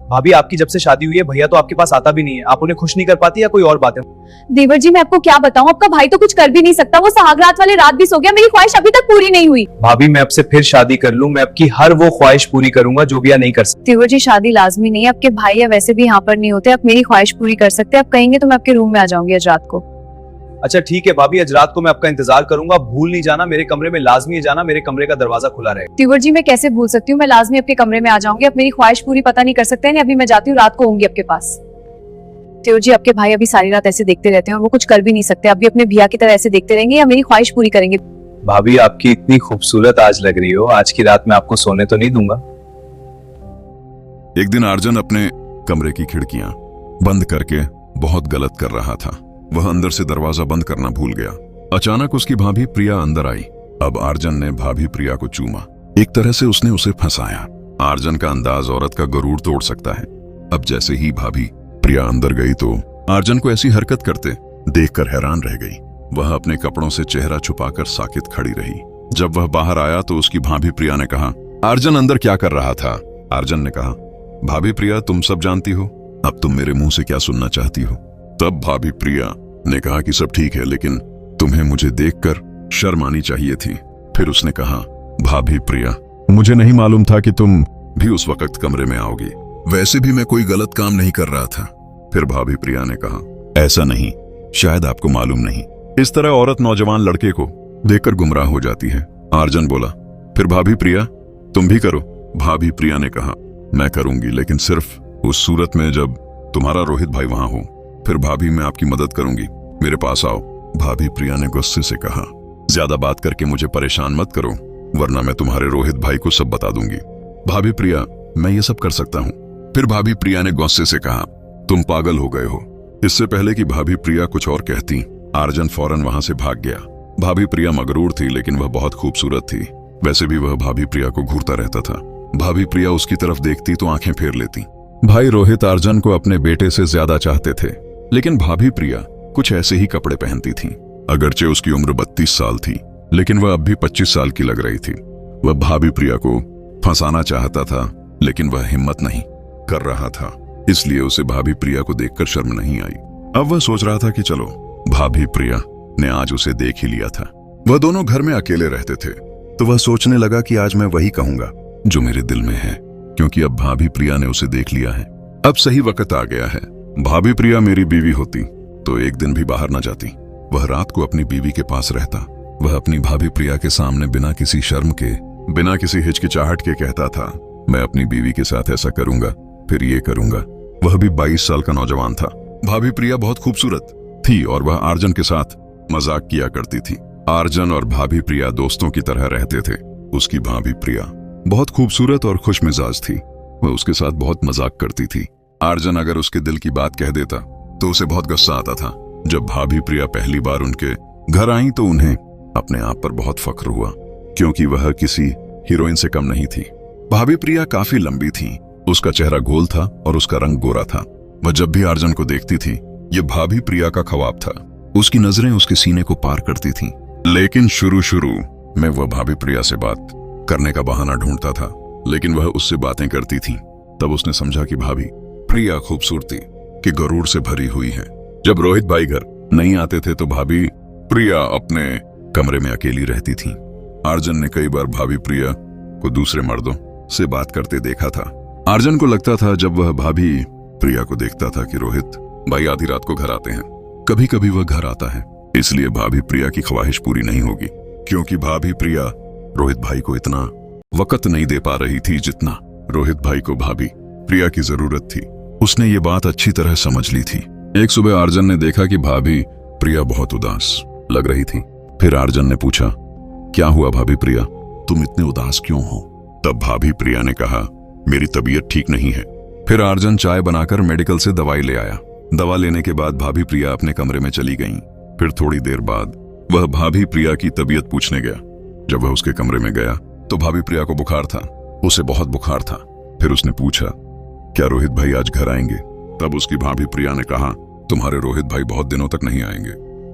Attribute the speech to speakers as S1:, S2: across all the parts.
S1: भाभी आपकी जब से शादी हुई है भैया तो आपके पास आता भी नहीं है, आप उन्हें खुश नहीं कर पाती या कोई और बात है?
S2: देवर जी मैं आपको क्या बताऊं, आपका भाई तो कुछ कर भी नहीं सकता। वो सुहाग रात वाले रात भी सो गया, मेरी ख्वाहिश अभी तक पूरी नहीं हुई।
S1: भाभी मैं आपसे फिर शादी कर लूं, मैं आपकी हर वो ख्वाहिश पूरी करूंगा जो भैया नहीं कर सकते।
S2: देवर जी शादी लाजमी नहीं है, आपके भाई या वैसे भी यहाँ पर नहीं होते। आप मेरी ख्वाहिश पूरी कर सकते हैं, आप कहेंगे तो मैं आपके रूम में आ जाऊंगी आज रात को।
S1: अच्छा ठीक है भाभी, आज रात को मैं आपका इंतजार करूंगा। भूल नहीं जाना, मेरे कमरे में लाजमी है जाना, मेरे कमरे का दरवाजा खुला रहे।
S2: देवर जी मैं कैसे भूल सकती हूँ, मैं लाजमी आपके कमरे में आ जाऊंगी। आप मेरी ख्वाहिश पूरी पता नहीं कर सकते हैं। अभी मैं जाती हूँ, रात को होंगी आपके पास। देवर जी आपके भाई अभी सारी रात ऐसे देखते रहते हैं और वो कुछ कर भी नहीं सकते। अभी अपने भैया की तरह ऐसे देखते रहेंगे या मेरी ख्वाहिश पूरी करेंगे?
S1: भाभी आपकी इतनी खूबसूरत आज लग रही हो, आज की रात मैं आपको सोने तो नहीं दूंगा।
S3: एक दिन आर्जन अपने कमरे की खिड़कियां बंद करके बहुत गलत कर रहा था। वह अंदर से दरवाजा बंद करना भूल गया। अचानक उसकी भाभी प्रिया अंदर आई। अब आर्जन ने भाभी प्रिया को चूमा। एक तरह से उसने उसे फंसाया। आर्जन का अंदाज औरत का गरूर तोड़ सकता है। अब जैसे ही भाभी प्रिया अंदर गई तो आर्जन को ऐसी हरकत करते देखकर हैरान रह गई। वह अपने कपड़ों से चेहरा छुपाकर साकित खड़ी रही। जब वह बाहर आया तो उसकी भाभी प्रिया ने कहा, आर्जन अंदर क्या कर रहा था? आर्जन ने कहा, भाभी प्रिया तुम सब जानती हो, अब तुम मेरे मुंह से क्या सुनना चाहती हो? तब भाभी प्रिया ने कहा कि सब ठीक है, लेकिन तुम्हें मुझे देखकर शर्म आनी चाहिए थी। फिर उसने कहा, भाभी प्रिया मुझे नहीं मालूम था कि तुम भी उस वक्त कमरे में आओगी। वैसे भी मैं कोई गलत काम नहीं कर रहा था। फिर भाभी प्रिया ने कहा, ऐसा नहीं, शायद आपको मालूम नहीं। इस तरह औरत नौजवान लड़के को देखकर गुमराह हो जाती है। आर्जन बोला, फिर भाभी प्रिया तुम भी करो। भाभी प्रिया ने कहा, मैं करूंगी, लेकिन सिर्फ उस सूरत में जब तुम्हारा रोहित भाई वहां हो। फिर भाभी मैं आपकी मदद करूंगी, मेरे पास आओ। भाभी प्रिया ने गुस्से से कहा, ज्यादा बात करके मुझे परेशान मत करो, वरना मैं तुम्हारे रोहित भाई को सब बता दूंगी। भाभी प्रिया मैं ये सब कर सकता हूँ। फिर भाभी प्रिया ने गुस्से से कहा, तुम पागल हो गए हो। इससे पहले कि भाभी प्रिया कुछ और कहती, आर्जन फौरन वहां से भाग गया। भाभी प्रिया मगरूर थी, लेकिन वह बहुत खूबसूरत थी। वैसे भी वह भाभी प्रिया को घूरता रहता था। भाभी प्रिया उसकी तरफ देखती तो आंखें फेर लेती। भाई रोहित आर्जन को अपने बेटे से ज्यादा चाहते थे, लेकिन भाभी प्रिया कुछ ऐसे ही कपड़े पहनती थी। अगरचे उसकी उम्र 32 साल थी, लेकिन वह अब भी 25 साल की लग रही थी। वह भाभी प्रिया को फंसाना चाहता था, लेकिन वह हिम्मत नहीं कर रहा था, इसलिए उसे भाभी प्रिया को देखकर शर्म नहीं आई। अब वह सोच रहा था कि चलो, भाभी प्रिया ने आज उसे देख ही लिया था। वह दोनों घर में अकेले रहते थे, तो वह सोचने लगा कि आज मैं वही कहूंगा जो मेरे दिल में है, क्योंकि अब भाभी प्रिया ने उसे देख लिया है। अब सही वक्त आ गया है। भाभी प्रिया मेरी बीवी होती तो एक दिन भी बाहर न जाती। वह रात को अपनी बीवी के पास रहता। वह अपनी भाभी प्रिया के सामने बिना किसी शर्म के, बिना किसी हिचकिचाहट के कहता था, मैं अपनी बीवी के साथ ऐसा करूंगा, फिर ये करूंगा। वह भी 22 साल का नौजवान था। भाभी प्रिया बहुत खूबसूरत थी और वह आर्जन के साथ मजाक किया करती थी। आर्जन और भाभी प्रिया दोस्तों की तरह रहते थे। उसकी भाभी प्रिया बहुत खूबसूरत और खुश मिजाज थी। वह उसके साथ बहुत मजाक करती थी। आर्जन अगर उसके दिल की बात कह देता तो उसे बहुत गुस्सा आता था। जब भाभी प्रिया पहली बार उनके घर आई तो उन्हें अपने आप पर बहुत फख्र हुआ, क्योंकि वह किसी हीरोइन से कम नहीं थी। भाभी प्रिया काफी लंबी थी, उसका चेहरा गोल था और उसका रंग गोरा था। वह जब भी आर्जन को देखती थी, यह भाभी प्रिया का ख्वाब था। उसकी नजरें उसके सीने को पार करती थीं। लेकिन शुरू में वह भाभी प्रिया से बात करने का बहाना ढूंढता था, लेकिन वह उससे बातें करती थी। तब उसने समझा कि भाभी प्रिया खूबसूरती के गरूर से भरी हुई है। जब रोहित भाई घर नहीं आते थे तो भाभी प्रिया अपने कमरे में अकेली रहती थी। आर्जन ने कई बार भाभी प्रिया को दूसरे मर्दों से बात करते देखा था। आर्जन को लगता था जब वह भाभी प्रिया को देखता था कि रोहित भाई आधी रात को घर आते हैं। कभी कभी वह घर आता है, इसलिए भाभी प्रिया की ख्वाहिश पूरी नहीं होगी, क्योंकि भाभी प्रिया रोहित भाई को इतना वक्त नहीं दे पा रही थी जितना रोहित भाई को भाभी प्रिया की जरूरत थी। उसने ये बात अच्छी तरह समझ ली थी। एक सुबह आर्जन ने देखा कि भाभी प्रिया बहुत उदास लग रही थी। फिर आर्जन ने पूछा, क्या हुआ भाभी प्रिया, तुम इतने उदास क्यों हो? तब भाभी प्रिया ने कहा, मेरी तबीयत ठीक नहीं है। फिर आर्जन चाय बनाकर मेडिकल से दवाई ले आया। दवा लेने के बाद भाभी प्रिया अपने कमरे में चली गईं। फिर थोड़ी देर बाद वह भाभी प्रिया की तबीयत पूछने गया। जब वह उसके कमरे में गया तो भाभी प्रिया को बुखार था, उसे बहुत बुखार था। फिर उसने पूछा, क्या रोहित भाई आज घर आएंगे? तब उसकी भाभी प्रिया ने कहा, तुम्हारे रोहित भाई बहुत दिनों तक नहीं आएंगे,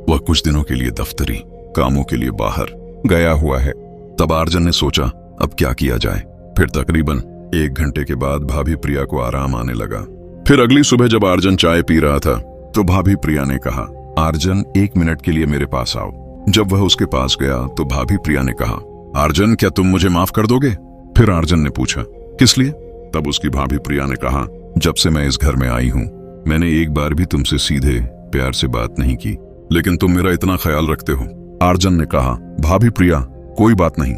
S3: वह कुछ दिनों के लिए दफ्तरी कामों के लिए बाहर गया हुआ है। तब आर्जन ने सोचा अब क्या किया जाए। फिर तकरीबन 1 घंटे के बाद भाभी प्रिया को आराम आने लगा। फिर अगली सुबह जब आर्जन चाय पी रहा था तो भाभी प्रिया ने कहा, आर्जन 1 मिनट के लिए मेरे पास आओ। जब वह उसके पास गया तो भाभी प्रिया ने कहा, आर्जन क्या तुम मुझे माफ कर दोगे? फिर आर्जन ने पूछा, किस लिए? तब उसकी भाभी प्रिया ने कहा, जब से मैं इस घर में आई हूं मैंने एक बार भी तुमसे सीधे प्यार से बात नहीं की, लेकिन तुम मेरा इतना ख्याल रखते हो। आर्जन ने कहा, भाभी प्रिया कोई बात नहीं,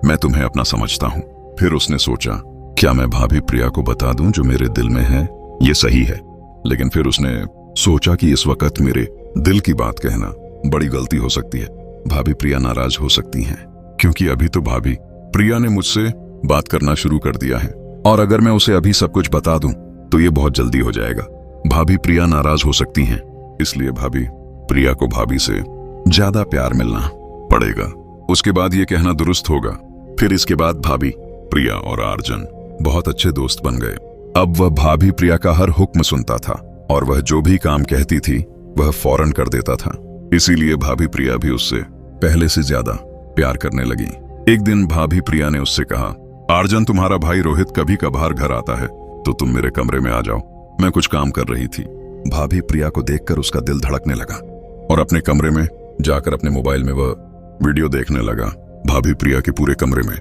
S3: मैं तुम्हें अपना समझता हूं। फिर उसने सोचा, क्या मैं भाभी प्रिया को बता दूं जो मेरे दिल में है? ये सही है। लेकिन फिर उसने सोचा कि इस वक्त मेरे दिल की बात कहना बड़ी गलती हो सकती है। भाभी प्रिया नाराज हो सकती हैं, क्योंकि अभी तो भाभी प्रिया ने मुझसे बात करना शुरू कर दिया है, और अगर मैं उसे अभी सब कुछ बता दूं तो ये बहुत जल्दी हो जाएगा। भाभी प्रिया नाराज हो सकती हैं, इसलिए भाभी प्रिया को भाभी से ज्यादा प्यार मिलना पड़ेगा। उसके बाद ये कहना दुरुस्त होगा। फिर इसके बाद भाभी प्रिया और आर्जन बहुत अच्छे दोस्त बन गए। अब वह भाभी प्रिया का हर हुक्म सुनता था, और वह जो भी काम कहती थी वह फौरन कर देता था। इसीलिए भाभी प्रिया भी उससे पहले से ज्यादा प्यार करने लगी। एक दिन भाभी प्रिया ने उससे कहा, आर्जन तुम्हारा भाई रोहित कभी कभार घर आता है तो तुम मेरे कमरे में आ जाओ, मैं कुछ काम कर रही थी। भाभी प्रिया को देखकर उसका दिल धड़कने लगा और अपने कमरे में जाकर अपने मोबाइल में वह वीडियो देखने लगा। भाभी प्रिया के पूरे कमरे में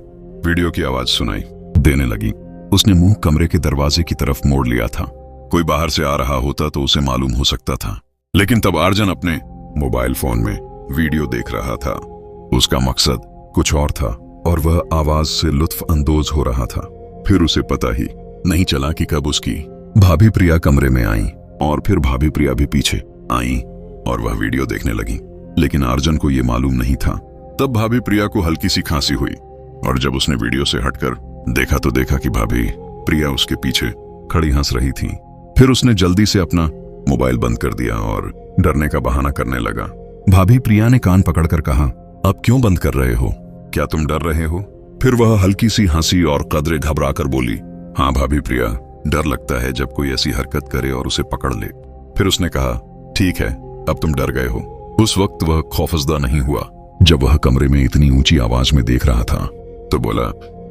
S3: वीडियो की आवाज सुनाई देने लगी। उसने मुंह कमरे के दरवाजे की तरफ मोड़ लिया था। कोई बाहर से आ रहा होता तो उसे मालूम हो सकता था, लेकिन तब आर्जन अपने मोबाइल फोन में वीडियो देख रहा था। उसका मकसद कुछ और था और वह आवाज से लुत्फ अंदोज हो रहा था। फिर उसे पता ही नहीं चला कि कब उसकी भाभी प्रिया कमरे में आई और फिर भाभी प्रिया भी पीछे आई और वह वीडियो देखने लगी। लेकिन आर्जन को यह मालूम नहीं था। तब भाभी प्रिया को हल्की सी खांसी हुई और जब उसने वीडियो से हटकर देखा तो देखा कि भाभी प्रिया उसके पीछे खड़ी हंस रही थी। फिर उसने जल्दी से अपना मोबाइल बंद कर दिया और डरने का बहाना करने लगा। भाभी प्रिया ने कान पकड़कर कहा, अब क्यों बंद कर रहे हो? क्या तुम डर रहे हो? फिर वह हल्की सी हंसी और कदरे घबराकर बोली, हाँ भाभी प्रिया, डर लगता है जब कोई ऐसी हरकत करे और उसे पकड़ ले। फिर उसने कहा, ठीक है, अब तुम डर गए हो। उस वक्त वह खौफजदा नहीं हुआ। जब वह कमरे में इतनी ऊंची आवाज में देख रहा था तो बोला,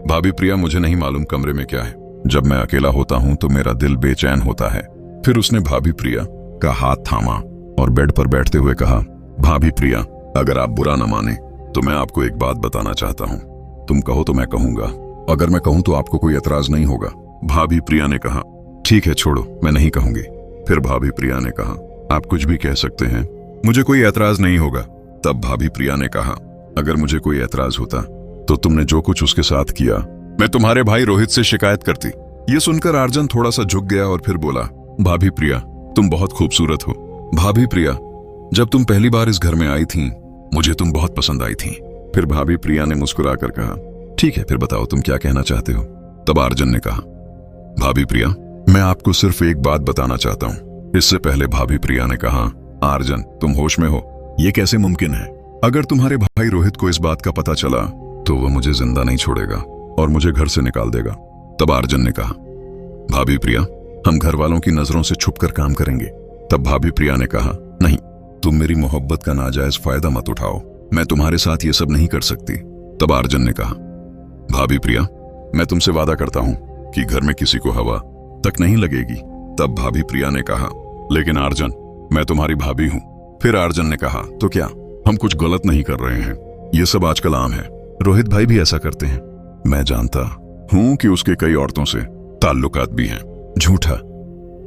S3: भाभी प्रिया मुझे नहीं मालूम कमरे में क्या है। जब मैं अकेला होता हूं तो मेरा दिल बेचैन होता है। फिर उसने भाभी प्रिया का हाथ थामा और बेड पर बैठते हुए कहा, भाभी प्रिया, अगर आप बुरा न माने तो मैं आपको एक बात बताना चाहता हूं। तुम कहो तो मैं कहूंगा, अगर मैं कहूं तो आपको कोई एतराज नहीं होगा। भाभी प्रिया ने कहा, ठीक है छोड़ो, मैं नहीं कहूंगी। फिर भाभी प्रिया ने कहा, आप कुछ भी कह सकते हैं, मुझे कोई एतराज नहीं होगा। तब भाभी प्रिया ने कहा, अगर मुझे कोई एतराज होता तो तुमने जो कुछ उसके साथ किया मैं तुम्हारे भाई रोहित से शिकायत करती। ये सुनकर आर्जन थोड़ा सा झुक गया और फिर बोला, भाभी प्रिया तुम बहुत खूबसूरत हो। भाभी प्रिया, जब तुम पहली बार इस घर में आई थी मुझे तुम बहुत पसंद आई थी। फिर भाभी प्रिया ने मुस्कुराकर कहा, ठीक है, फिर बताओ तुम क्या कहना चाहते हो। तब आर्जन ने कहा, भाभी प्रिया, मैं आपको सिर्फ एक बात बताना चाहता हूं। इससे पहले भाभी प्रिया ने कहा, आर्जन तुम होश में हो? ये कैसे मुमकिन है? अगर तुम्हारे भाई रोहित को इस बात का पता चला तो वह मुझे जिंदा नहीं छोड़ेगा और मुझे घर से निकाल देगा। तब आर्जन ने कहा, भाभी प्रिया, हम घर वालों की नजरों से छुपकर काम करेंगे। तब भाभी प्रिया ने कहा, नहीं, तुम मेरी मोहब्बत का नाजायज फायदा मत उठाओ, मैं तुम्हारे साथ ये सब नहीं कर सकती। तब आर्जन ने कहा, भाभी प्रिया, मैं तुमसे वादा करता हूं कि घर में किसी को हवा तक नहीं लगेगी। तब भाभी प्रिया ने कहा, लेकिन आर्जन, मैं तुम्हारी भाभी हूं। फिर आर्जन ने कहा, तो क्या हम कुछ गलत नहीं कर रहे हैं? ये सब आजकल आम है, रोहित भाई भी ऐसा करते हैं। मैं जानता हूं कि उसके कई औरतों से ताल्लुकात भी हैं। झूठा,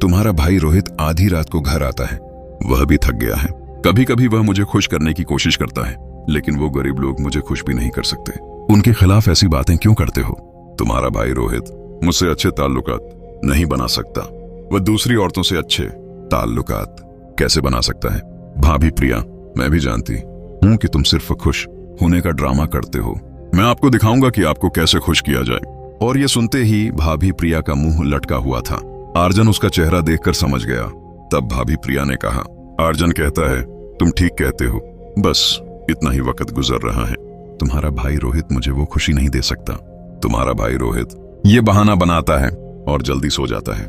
S3: तुम्हारा भाई रोहित आधी रात को घर आता है, वह भी थक गया है। कभी कभी वह मुझे खुश करने की कोशिश करता है, लेकिन वो गरीब लोग मुझे खुश भी नहीं कर सकते। उनके खिलाफ ऐसी बातें क्यों करते हो? तुम्हारा भाई रोहित मुझसे अच्छे ताल्लुकात नहीं बना सकता, वह दूसरी औरतों से अच्छे ताल्लुकात कैसे बना सकता है? भाभी प्रिया, मैं भी जानती हूं कि तुम सिर्फ खुश होने का ड्रामा करते हो। मैं आपको दिखाऊंगा कि आपको कैसे खुश किया जाए। और ये सुनते ही भाभी प्रिया का मुंह लटका हुआ था। आर्जन उसका चेहरा देखकर समझ गया। तब भाभी प्रिया ने कहा, आर्जन कहता है तुम ठीक कहते हो, बस इतना ही वक्त गुजर रहा है। तुम्हारा भाई रोहित मुझे वो खुशी नहीं दे सकता। तुम्हारा भाई रोहित ये बहाना बनाता है और जल्दी सो जाता है।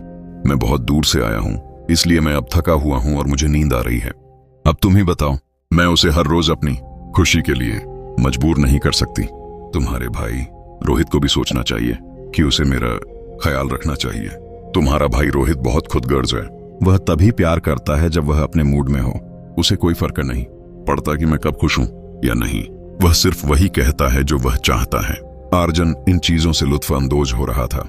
S3: मैं बहुत दूर से आया हूं, इसलिए मैं अब थका हुआ हूं और मुझे नींद आ रही है। अब तुम ही बताओ, मैं उसे हर रोज अपनी खुशी के लिए मजबूर नहीं कर सकती। तुम्हारे भाई रोहित को भी सोचना चाहिए कि उसे मेरा ख्याल रखना चाहिए। तुम्हारा भाई रोहित बहुत खुदगर्ज है। वह तभी प्यार करता है जब वह अपने मूड में हो। उसे कोई फर्क नहीं पड़ता कि मैं कब खुश हूं या नहीं। वह सिर्फ वही कहता है जो वह चाहता है। आर्जन इन चीजों से लुत्फअंदोज हो रहा था।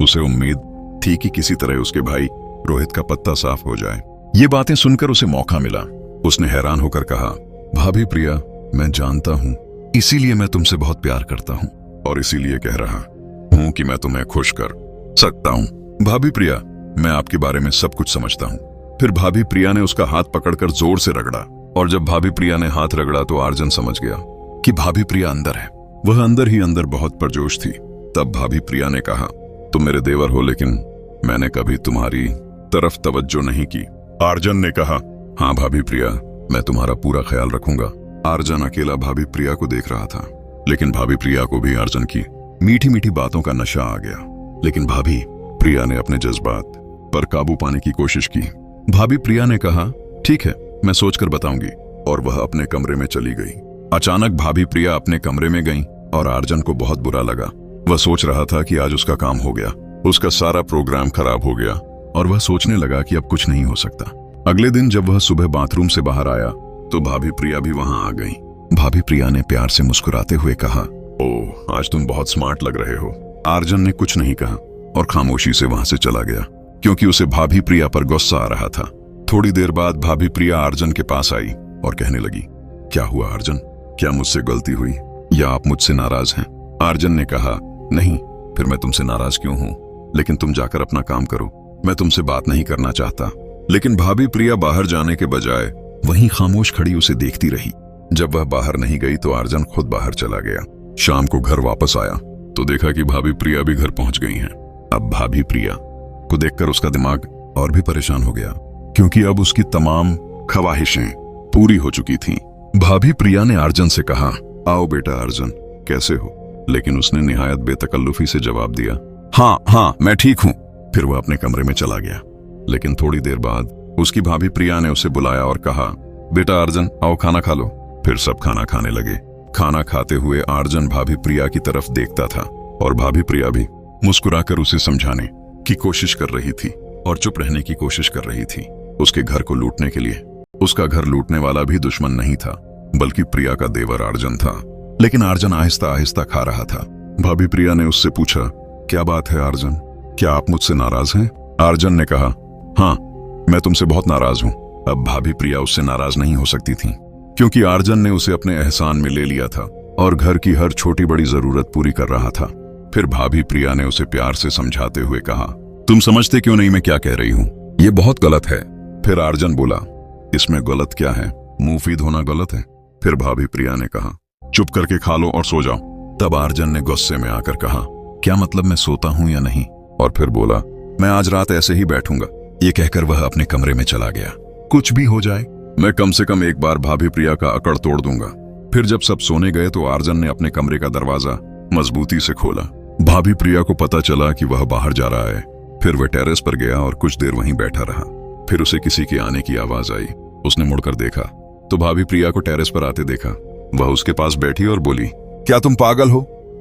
S3: उसे उम्मीद थी कि किसी तरह उसके भाई रोहित का पत्ता साफ हो जाए। ये बातें सुनकर उसे मौका मिला। उसने हैरान होकर कहा, भाभी प्रिया, मैं जानता हूं, इसीलिए मैं तुमसे बहुत प्यार करता हूं और इसीलिए कह रहा हूं कि मैं तुम्हें खुश कर सकता हूं। भाभी प्रिया, मैं आपके बारे में सब कुछ समझता हूं। फिर भाभी प्रिया ने उसका हाथ पकड़कर जोर से रगड़ा और जब भाभी प्रिया ने हाथ रगड़ा तो आर्जन समझ गया कि भाभी प्रिया अंदर है। वह अंदर ही अंदर बहुत पुरजोश थी। तब भाभी प्रिया ने कहा, तुम मेरे देवर हो लेकिन मैंने कभी तुम्हारी तरफ तवज्जो नहीं की। आर्जन ने कहा, हाँ भाभी प्रिया, मैं तुम्हारा पूरा ख्याल रखूंगा। आर्जन अकेला भाभी प्रिया को देख रहा था, लेकिन भाभी प्रिया को भी आर्जन की मीठी मीठी बातों का नशा आ गया। लेकिन भाभी प्रिया ने अपने जज्बात पर काबू पाने की कोशिश की। भाभी प्रिया ने कहा, ठीक है, मैं सोचकर बताऊंगी, और वह अपने कमरे में चली गई। अचानक भाभी प्रिया अपने कमरे में गई और आर्जन को बहुत बुरा लगा। वह सोच रहा था कि आज उसका काम हो गया, उसका सारा प्रोग्राम खराब हो गया और वह सोचने लगा कि अब कुछ नहीं हो सकता। अगले दिन जब वह सुबह बाथरूम से बाहर आया तो भाभी प्रिया भी वहां आ गई। भाभी प्रिया ने प्यार से मुस्कुराते हुए कहा, ओह, आज तुम बहुत स्मार्ट लग रहे हो। आर्जन ने कुछ नहीं कहा और खामोशी से वहां से चला गया, क्योंकि उसे भाभी प्रिया पर गुस्सा आ रहा था। थोड़ी देर बाद भाभी प्रिया आर्जन के पास आई और कहने लगी, क्या हुआ आर्जन, क्या मुझसे गलती हुई या आप मुझसे नाराज हैं? आर्जन ने कहा, नहीं, फिर मैं तुमसे नाराज क्यों हूं, लेकिन तुम जाकर अपना काम करो, मैं तुमसे बात नहीं करना चाहता। लेकिन भाभी प्रिया बाहर जाने के बजाय वहीं खामोश खड़ी उसे देखती रही। जब वह बाहर नहीं गई तो आर्जन खुद बाहर चला गया। शाम को घर वापस आया तो देखा कि भाभी प्रिया भी घर पहुंच गई हैं। अब भाभी प्रिया को देखकर उसका दिमाग और भी परेशान हो गया, क्योंकि अब उसकी तमाम ख्वाहिशें पूरी हो चुकी थीं। भाभी प्रिया ने आर्जन से कहा, आओ बेटा आर्जन, कैसे हो? लेकिन उसने निहायत बेतकल्लुफी से जवाब दिया, हाँ, मैं ठीक हूं। फिर वह अपने कमरे में चला गया। लेकिन थोड़ी देर बाद उसकी भाभी प्रिया ने उसे बुलाया और कहा, बेटा आर्जन, आओ खाना खा लो। फिर सब खाना खाने लगे। खाना खाते हुए आर्जन भाभी प्रिया की तरफ देखता था और भाभी प्रिया भी मुस्कुराकर उसे समझाने की कोशिश कर रही थी और चुप रहने की कोशिश कर रही थी, उसके घर को लूटने के लिए। उसका घर लूटने वाला भी दुश्मन नहीं था, बल्कि प्रिया का देवर आर्जन था। लेकिन आर्जन आहिस्ता आहिस्ता खा रहा था। भाभी प्रिया ने उससे पूछा, क्या बात है आर्जन, क्या आप मुझसे नाराज हैं? आर्जन ने कहा, हाँ, मैं तुमसे बहुत नाराज हूं। अब भाभी प्रिया उससे नाराज नहीं हो सकती थी, क्योंकि आर्जन ने उसे अपने एहसान में ले लिया था और घर की हर छोटी बड़ी जरूरत पूरी कर रहा था। फिर भाभी प्रिया ने उसे प्यार से समझाते हुए कहा, तुम समझते क्यों नहीं मैं क्या कह रही हूं? ये बहुत गलत है। फिर आर्जन बोला, इसमें गलत क्या है, मुफीद होना गलत है। फिर भाभी प्रिया ने कहा, चुप करके खा लो और सो जाओ। तब आर्जन ने गुस्से में आकर कहा, क्या मतलब मैं सोता हूं या नहीं? और फिर बोला, मैं आज रात ऐसे ही बैठूंगा। ये कहकर वह अपने कमरे में चला गया। कुछ भी हो जाए, मैं कम से कम एक बार भाभी प्रिया का अकड़ तोड़ दूंगा। फिर जब सब सोने गए तो आर्जन ने अपने कमरे का दरवाजा मजबूती से खोला। भाभी प्रिया को पता चला कि वह बाहर जा रहा है। फिर वह टेरेस पर गया और कुछ देर वहीं बैठा रहा। फिर उसे किसी के आने की आवाज आई। उसने मुड़कर देखा तो भाभी प्रिया को टेरेस पर आते देखा। वह उसके पास बैठी और बोली, क्या तुम पागल हो?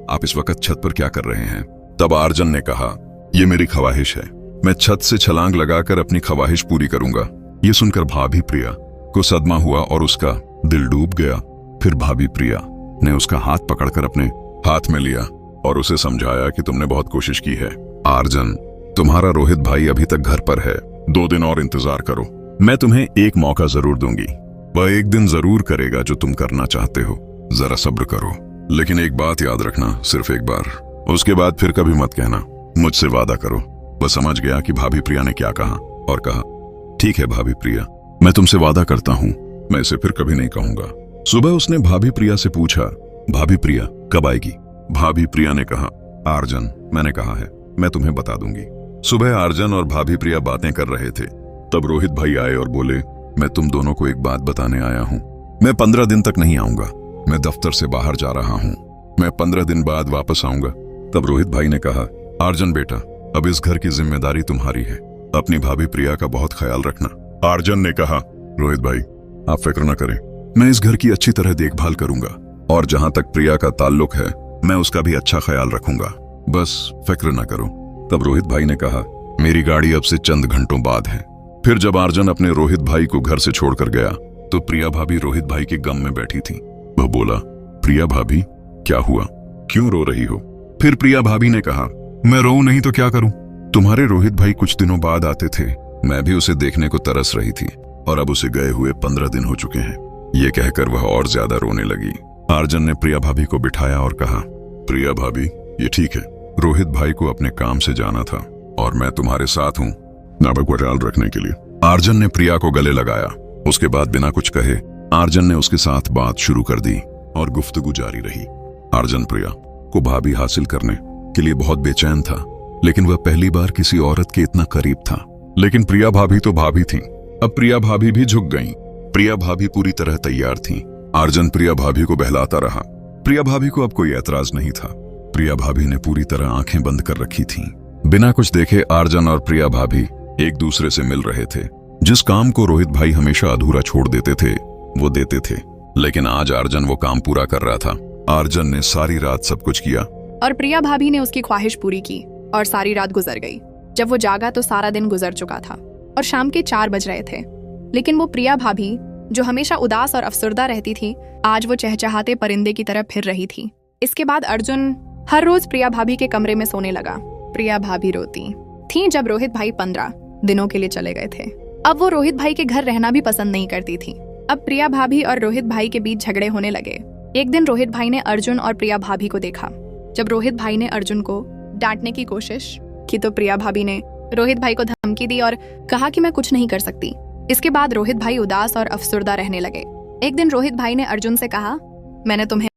S3: आप इस वक्त छत पर क्या कर रहे हैं? तब आर्जन ने कहा, यह मेरी ख्वाहिश है, मैं छत से छलांग लगाकर अपनी ख्वाहिश पूरी करूंगा। ये सुनकर भाभी प्रिया को सदमा हुआ और उसका दिल डूब गया। फिर भाभी प्रिया ने उसका हाथ पकड़कर अपने हाथ में लिया और उसे समझाया कि तुमने बहुत कोशिश की है। आर्जन, तुम्हारा रोहित भाई अभी तक घर पर है, 2 दिन और इंतजार करो, मैं तुम्हें एक मौका जरूर दूंगी। वह एक दिन जरूर करेगा जो तुम करना चाहते हो, जरा सब्र करो। लेकिन एक बात याद रखना, सिर्फ एक बार, उसके बाद फिर कभी मत कहना, मुझसे वादा करो। वह समझ गया कि भाभी प्रिया ने क्या कहा और कहा, ठीक है भाभी प्रिया, मैं तुमसे वादा करता हूं, मैं इसे फिर कभी नहीं कहूंगा। सुबह उसने भाभी प्रिया से पूछा, भाभी प्रिया कब आएगी? भाभी प्रिया ने कहा, आर्जन, मैंने कहा है, मैं तुम्हें बता दूंगी। सुबह आर्जन और भाभी प्रिया बातें कर रहे थे। तब रोहित भाई आए और बोले, मैं तुम दोनों को एक बात बताने आया हूं। मैं 15 दिन तक नहीं आऊंगा, मैं दफ्तर से बाहर जा रहा हूं, मैं 15 दिन बाद वापस आऊंगा। तब रोहित भाई ने कहा, आर्जन बेटा, अब इस घर की जिम्मेदारी तुम्हारी है, अपनी भाभी प्रिया का बहुत ख्याल रखना। आर्जन ने कहा, रोहित भाई आप फिक्र न करें, मैं इस घर की अच्छी तरह देखभाल करूंगा और जहां तक प्रिया का ताल्लुक है मैं उसका भी अच्छा ख्याल रखूंगा, बस फिक्र न करो। तब रोहित भाई ने कहा, मेरी गाड़ी अब से चंद घंटों बाद है। फिर जब आर्जन अपने रोहित भाई को घर से छोड़कर गया तो प्रिया भाभी रोहित भाई के गम में बैठी थी। वह बोला, प्रिया भाभी क्या हुआ, क्यों रो रही हो? फिर प्रिया भाभी ने कहा, मैं रोऊं नहीं तो क्या करूं? तुम्हारे रोहित भाई कुछ दिनों बाद आते थे, मैं भी उसे देखने को तरस रही थी और अब उसे गए हुए 15 दिन हो चुके हैं। ये कहकर वह और ज्यादा रोने लगी। आर्जन ने प्रिया भाभी को बिठाया और कहा, प्रिया भाभी ये ठीक है, रोहित भाई को अपने काम से जाना था और मैं तुम्हारे साथ हूँ नाबक को ख्याल रखने के लिए। आर्जन ने प्रिया को गले लगाया। उसके बाद बिना कुछ कहे आर्जन ने उसके साथ बात शुरू कर दी और गुफ्तगू जारी रही। आर्जन प्रिया को भाभी हासिल करने के लिए बहुत बेचैन था, लेकिन वह पहली बार किसी औरत के इतना करीब था। लेकिन प्रिया भाभी तो भाभी थी, अब प्रिया भाभी भी झुक गईं। प्रिया भाभी पूरी तरह तैयार थीं। आर्जन प्रिया भाभी को बहलाता रहा। प्रिया भाभी को अब कोई एतराज नहीं था। प्रिया भाभी ने पूरी तरह आंखें बंद कर रखी थीं। बिना कुछ देखे आर्जन और प्रिया भाभी एक दूसरे से मिल रहे थे। जिस काम को रोहित भाई हमेशा अधूरा छोड़ देते थे वो देते थे, लेकिन आज आर्जन वो काम पूरा कर रहा था। आर्जन ने सारी रात सब कुछ किया
S4: और प्रिया भाभी ने उसकी ख्वाहिश पूरी की और सारी रात गुजर गई। जब वो जागा तो सारा दिन गुजर चुका था और शाम के 4 बज रहे थे। लेकिन वो प्रिया भाभी जो हमेशा उदास और अफसरदा रहती थी, आज वो चहचहाते परिंदे की तरह फिर रही थी। इसके बाद अर्जुन हर रोज प्रिया भाभी के कमरे में सोने लगा। प्रिया भाभी रोती थी जब रोहित भाई 15 दिनों के लिए चले गए थे। अब वो रोहित भाई के घर रहना भी पसंद नहीं करती थी। अब प्रिया भाभी और रोहित भाई के बीच झगड़े होने लगे। एक दिन रोहित भाई ने अर्जुन और प्रिया भाभी को देखा। जब रोहित भाई ने अर्जुन को डांटने की कोशिश की तो प्रिया भाभी ने रोहित भाई को धमकी दी और कहा कि मैं कुछ नहीं कर सकती। इसके बाद रोहित भाई उदास और अफसुर्दा रहने लगे। एक दिन रोहित भाई ने अर्जुन से कहा, मैंने तुम्हें